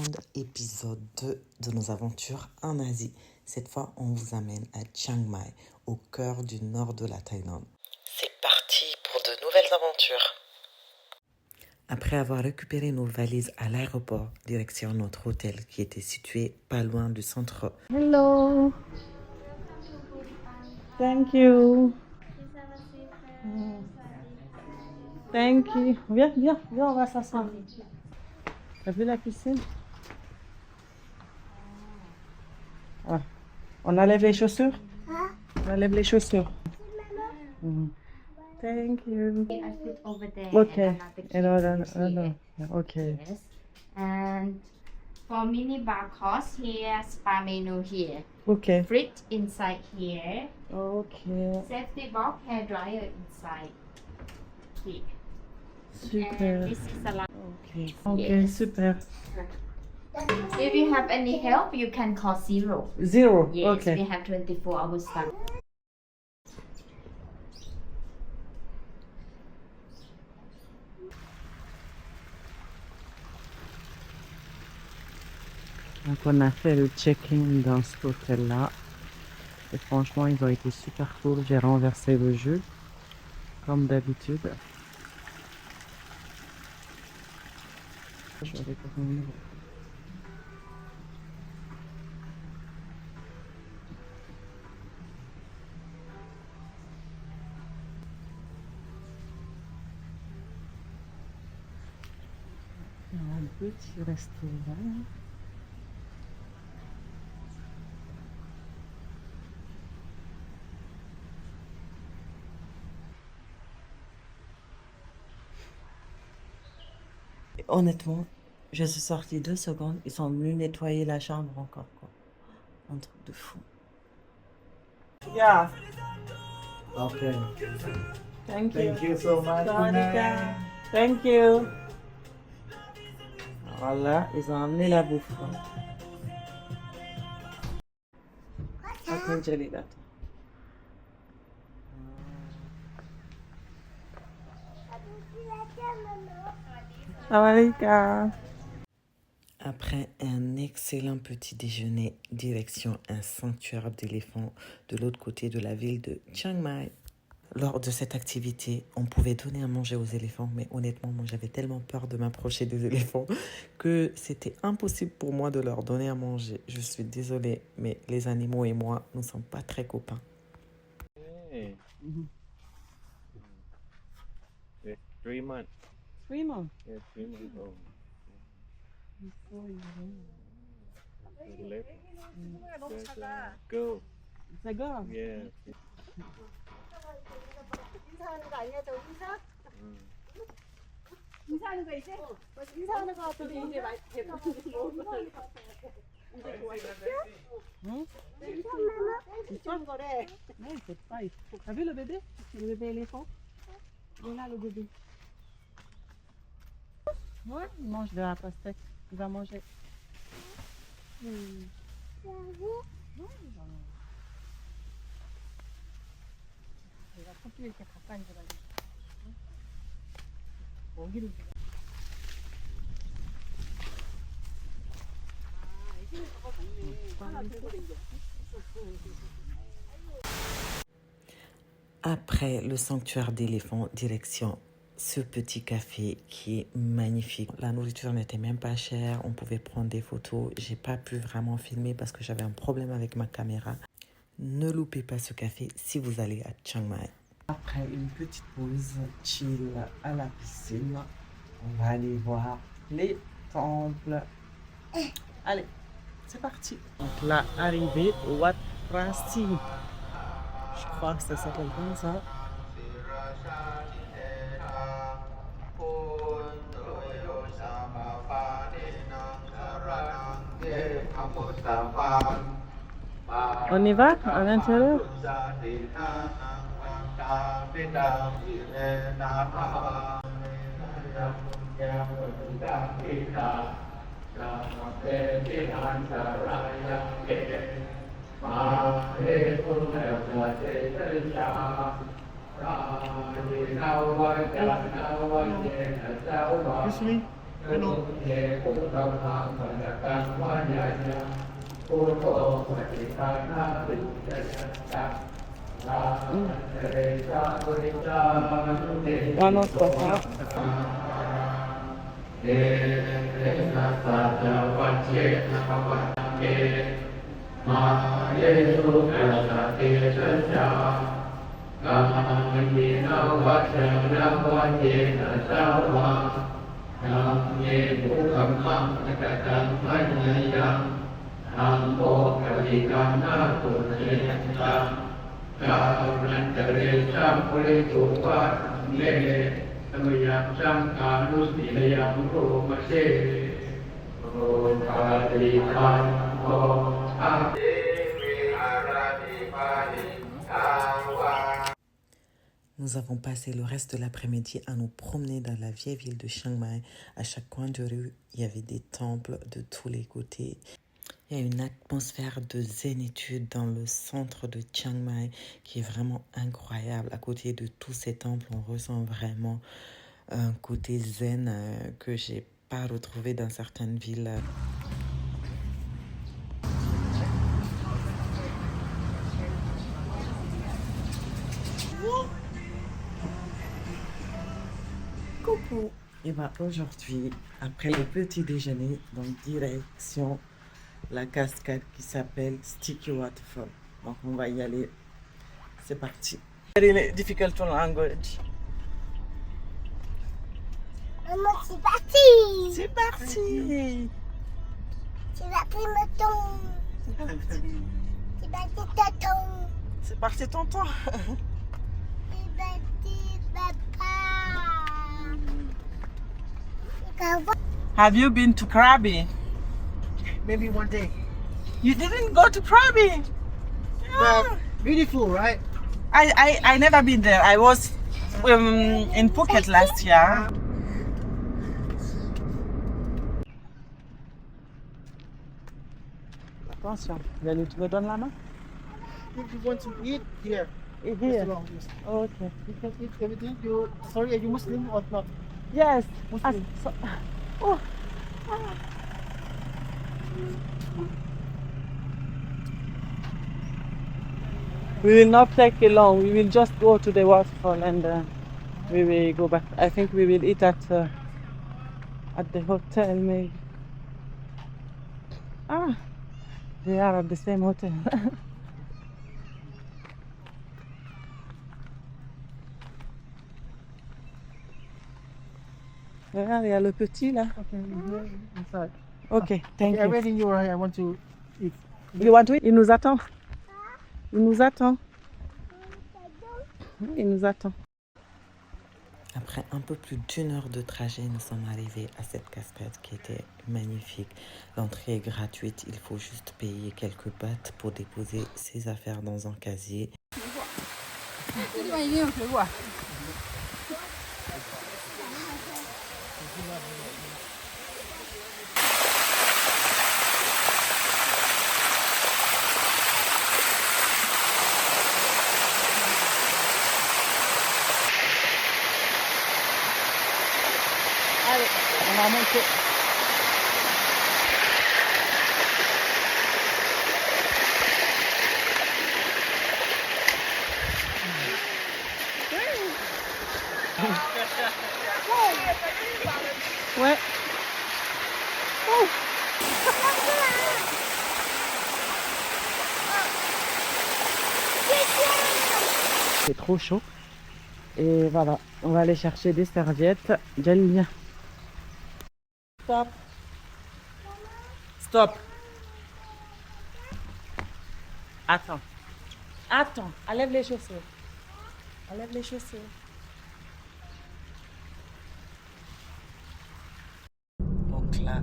Thailand, épisode 2 de nos aventures en Asie. Cette fois, on vous amène à Chiang Mai, au cœur du nord de la Thaïlande. C'est parti pour de nouvelles aventures. Après avoir récupéré nos valises à l'aéroport, direction notre hôtel qui était situé pas loin du centre. Hello. Thank you. Thank you. Viens, on va s'asseoir. T'as vu la piscine? Ah. On enlève les chaussures? On enlève les chaussures. Thank you. I put over there. Okay. And another key And here. okay. Yes. And for mini bar course here, spa menu here. Okay. Fridge inside here. Okay. Safety box, hair dryer inside here. And Super. this is a lot. Okay. Okay, Yes. super. If you have any help, you can call 0. Zero. Yes, Okay. we have 24 hours staff. Donc on a fait le check-in dans cet hôtel-là. Et franchement, ils ont été super cool. J'ai renversé le jeu, comme d'habitude. Je vais retourner. Il y a un petit restaurant. Honnêtement, je suis sortie 2 secondes. Ils sont venus nettoyer la chambre encore, quoi. Un truc de fou. Yeah. Okay. Thank you. Thank you so much. Sawadika. Thank you. Voilà, ils ont amené la bouffe. Attends, Jelly, attends. Sawadika. Après un excellent petit déjeuner, direction un sanctuaire d'éléphants de l'autre côté de la ville de Chiang Mai. Lors de cette activité, on pouvait donner à manger aux éléphants, mais honnêtement, moi j'avais tellement peur de m'approcher des éléphants que c'était impossible pour moi de leur donner à manger. Je suis désolée, mais les animaux et moi, nous ne sommes pas très copains. Hey. Yeah, 3 months. 3 months. Yeah, 3 months old. Left. Go. C'est grave. Yeah. 인사하는 거 아니야? 저 인사? 인사하는 거 이제? 인사하는 거 같더니 이제 많이 배고픈지 모르겠어. 이제 좋아졌어? Hein? 인사하는 거래. Ouais, c'est pas. T'as vu le bébé? Le bébé éléphant? Il est là, le bébé. Ouais, il mange de la pastèque. Il va manger. 내가 커피 이렇게 가까이 들어가지. 먹이를 줘. Après le sanctuaire d'éléphants, direction ce petit café qui est magnifique. La nourriture n'était même pas chère, on pouvait prendre des photos. J'ai pas pu vraiment filmer parce que j'avais un problème avec ma caméra. Ne loupez pas ce café si vous allez à Chiang Mai. Après une petite pause chill à la piscine, on va aller voir les temples. Allez, c'est parti. Donc là, arrivé au Wat Prasi. Je crois que ça s'appelle comme ça. On y va à l'intérieur? Excuse me. Ah non, c'est pas ça. Nous avons passé le reste de l'après-midi à nous promener dans la vieille ville de Chiang Mai. À chaque coin de rue, il y avait des temples de tous les côtés. Il y a une atmosphère de zénitude dans le centre de Chiang Mai qui est vraiment incroyable. À côté de tous ces temples, on ressent vraiment un côté zen que j'ai pas retrouvé dans certaines villes. Coucou. Et bien aujourd'hui, après le petit déjeuner, donc direction la cascade qui s'appelle Sticky Waterfall. Donc on va y aller. C'est parti. Very difficult language. Maman, c'est parti. C'est parti. C'est parti, tonton. C'est parti, tonton. C'est parti tonton. C'est parti, papa. Have you been to Krabi? Maybe one day. You didn't go to Krabi? But beautiful, right? I never been there. I was in Phuket last year. Attention, tu me donnes la main? If you want to eat here, Et here. restaurant, yes. Oh, okay. You can eat everything. Sorry, are you Muslim or not? Yes. Muslim. Oh. We will not take it long. We will just go to the waterfall and we will go back. I think we will eat at the hotel maybe. Ah, they are at the same hotel. Regarde, il y a le petit là. Okay, here inside. Ok, thank Okay, you. everything you are. I want to eat. You want to eat? Il nous attend. Il nous attend. Il nous attend. Après un peu plus d'1 heure de trajet, nous sommes arrivés à cette cascade qui était magnifique. L'entrée est gratuite, il faut juste payer quelques bahts pour déposer ses affaires dans un casier. Allez, on va monter. Ouais. Oh. C'est trop chaud. Et voilà, on va aller chercher des serviettes. J'aime bien. Stop. Stop. Attends. Attends. Enlève les chaussures. Enlève les chaussures. Donc là,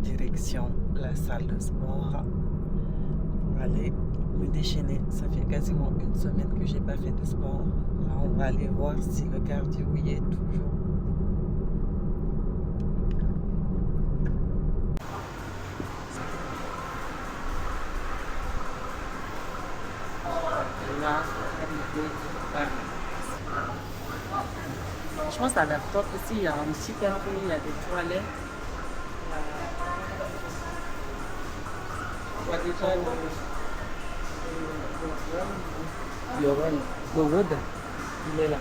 direction la salle de sport pour aller me déchaîner. Ça fait quasiment 1 semaine que j'ai pas fait de sport. Là, on va aller voir si le cardio y est toujours. Là, Franchement, ça a l'air top ici. Il y a un petit café, il y a des toilettes. Il y a déjà le wood. Il est là.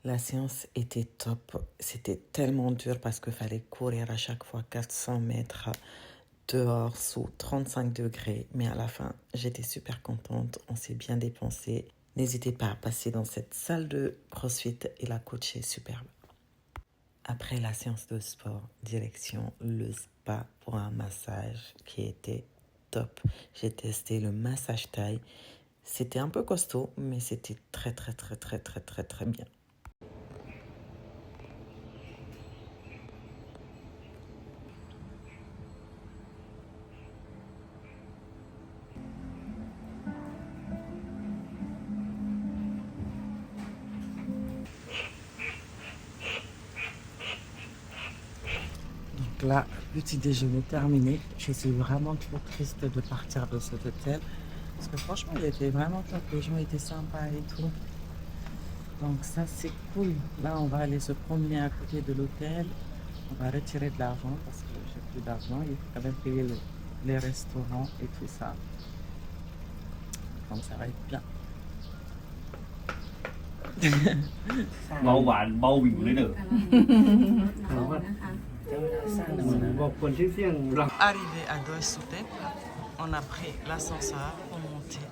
La séance était top. C'était tellement dur parce qu'il fallait courir à chaque fois 400 mètres dehors sous 35 degrés. Mais à la fin, j'étais super contente. On s'est bien dépensé. N'hésitez pas à passer dans cette salle de CrossFit et la coach est superbe. Après la séance de sport, direction le spa pour un massage qui était top. J'ai testé le massage thaï. C'était un peu costaud, mais c'était très bien. Donc là, petit déjeuner terminé. Je suis vraiment trop triste de partir de cet hôtel. Parce que franchement, il était vraiment top. Les gens étaient sympas et tout. Donc ça, c'est cool. Là, on va aller se promener à côté de l'hôtel. On va retirer de l'argent parce que j'ai plus d'argent. Il faut quand même payer les restaurants et tout ça. Donc ça va être bien. เบาหวานเบาหวิวเลยเด้อ บอกคนที่เสี่ยงหลัง Arrivé à Doi Soutep, on a pris l'ascenseur pour monter.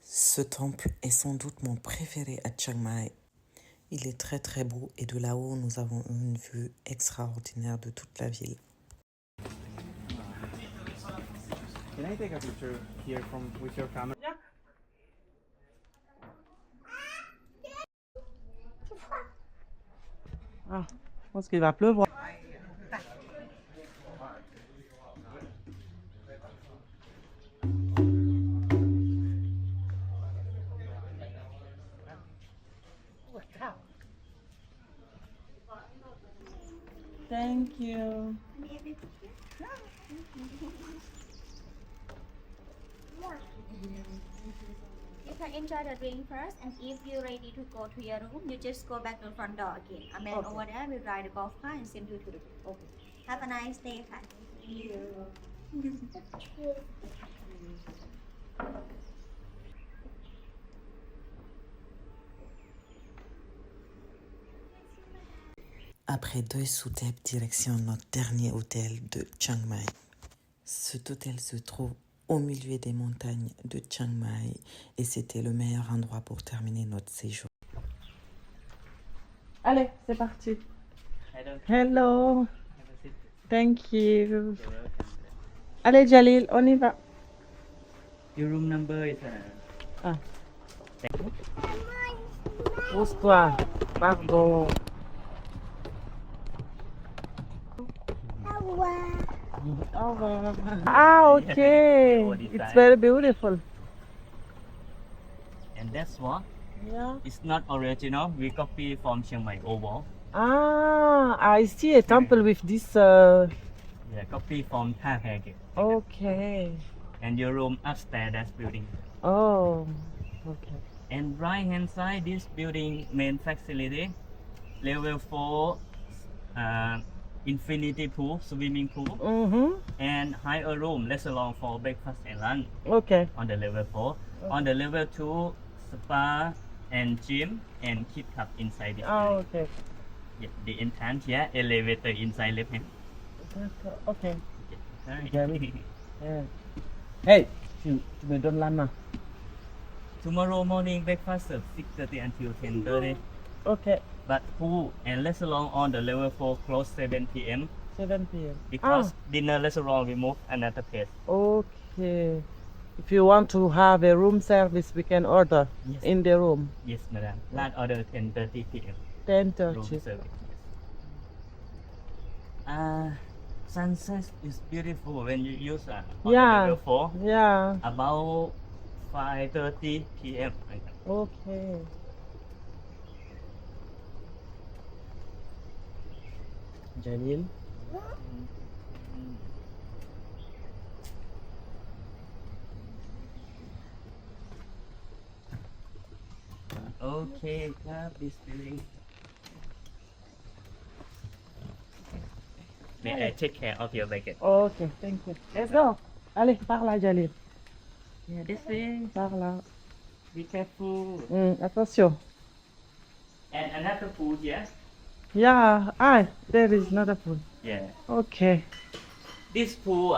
Ce temple est sans doute mon préféré à Chiang Mai. Il est très beau et de là-haut, nous avons une vue extraordinaire de toute la ville. Can I take a picture here with your camera? Ah, je pense qu'il va pleuvoir. Thank you. You can enjoy the drink first, and if you're ready to go to your room, you just go back to the front door again. A man over there will ride the golf cart and send you to the room. Okay. Have a nice day,ค่ะ. Après Doi Soutep, direction notre dernier hôtel de Chiang Mai. Cet hôtel se trouve au milieu des montagnes de Chiang Mai et c'était le meilleur endroit pour terminer notre séjour. Allez, c'est parti. Hello. Thank you. Allez, Jalil, on y va. Your room number is Pousse-toi. Pardon. Au revoir. Ah, okay. It's very beautiful. and that's what Yeah. it's not original. We copy from Chiang Mai Oval. Ah, I see a temple with this. Yeah, copy from Tha Phaket. Okay. And your room upstairs, that's building. Oh, okay. And right hand side, this building main facility, level 4, infinity pool, swimming pool, Mm-hmm. and higher room, restaurant for breakfast and lunch Okay. on the level 4. On the level 2, spa and gym and kid club inside this Ah, building. okay. Yeah, the entrance here, elevator inside left hand. Okay. Sorry. Yeah. Hey, tu me donnes la main. Tomorrow morning breakfast serve 6:30 until 10:30. Okay. But pool and restaurant on the level 4 close 7 p.m. 7 p.m. because dinner restaurant we move another place. Okay. If you want to have a room service, we can order Yes. in the room. Yes, madam. Last order 10:30 p.m. room 10:30. service. Sunset is beautiful when you use on Yeah. level 4 Yeah. about 5:30 p.m. Okay. Jalil. Okay, club is feeling. May I take care of your baggage? Okay, thank you. Let's go. Allez, par là, Jalil. Yeah, this way. Par là. Be careful. Attention. And another pool here. Yeah. There is another pool. Yeah. Okay. This pool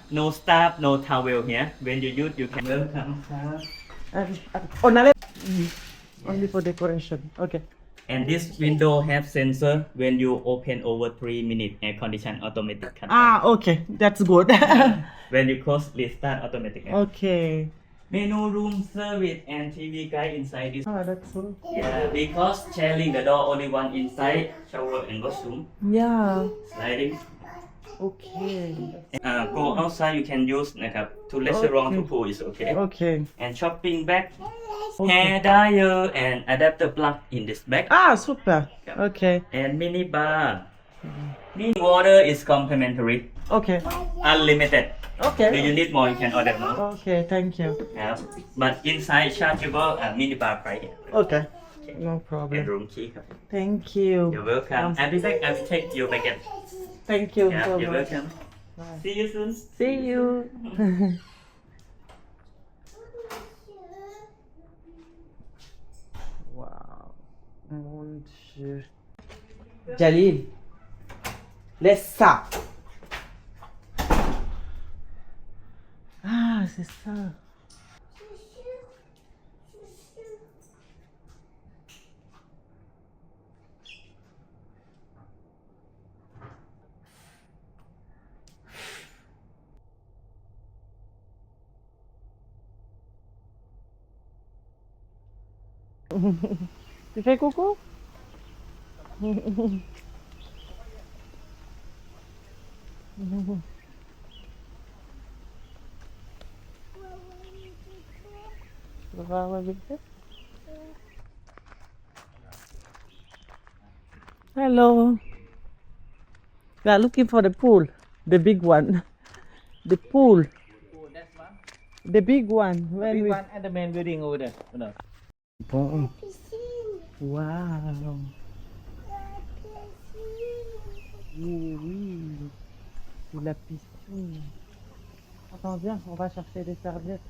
no staff, no towel here. When you use, you can welcome staff. On allait. Only for decoration. Okay. And this window have sensor. When you open over 3 minutes, air condition automatic cut off. Okay. That's good. When you close, restart automatic. Okay. Menu, room service, and TV guide inside this. That's cool. Yeah, because sharing the door, only one inside, shower and washroom, Yeah. sliding. Okay. Go outside, you can use to restaurant to pool is okay. Okay. And shopping bag, Okay. hair dryer, and adapter plug in this bag. Super. Yeah. Okay. And mini bar. Mini water is complimentary, Okay. unlimited. Do Okay. you need more? You can order more. Okay. Thank you. Yeah. But inside chargeable mini bar right here. Okay. No And problem. room key. Thank you. You're welcome. I'll be back. I will take your baggage. Thank you Yeah, so you're much. welcome. Bye. See you soon. See you. Wow. Mon Dieu. Jalil. Laisse ça. C'est ça. Tu fais coucou? Hello. We are looking for the pool, the big one. The pool, the big one. When we... and the main building over there. No. Bon. Wow. Oui, oui. C'est la piscine. Attends, viens, on va chercher des serviettes.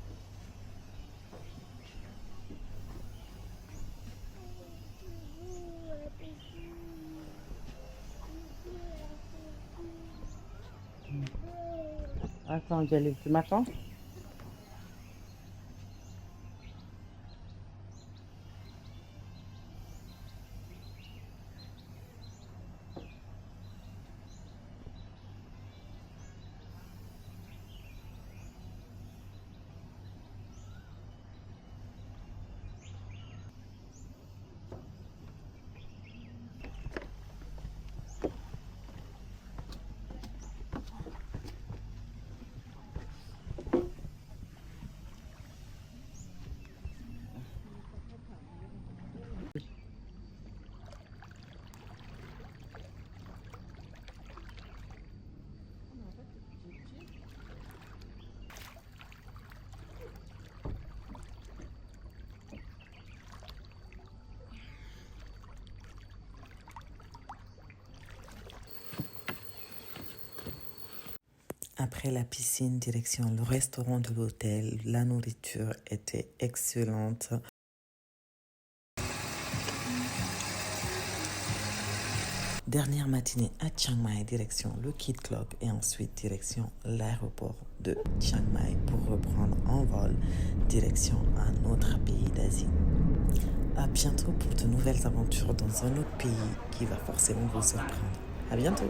Attends, Jalil, tu m'attends? Après la piscine, direction le restaurant de l'hôtel. La nourriture était excellente. Dernière matinée à Chiang Mai, direction le Kid Club et ensuite direction l'aéroport de Chiang Mai pour reprendre en vol direction un autre pays d'Asie. À bientôt pour de nouvelles aventures dans un autre pays qui va forcément vous surprendre. À bientôt.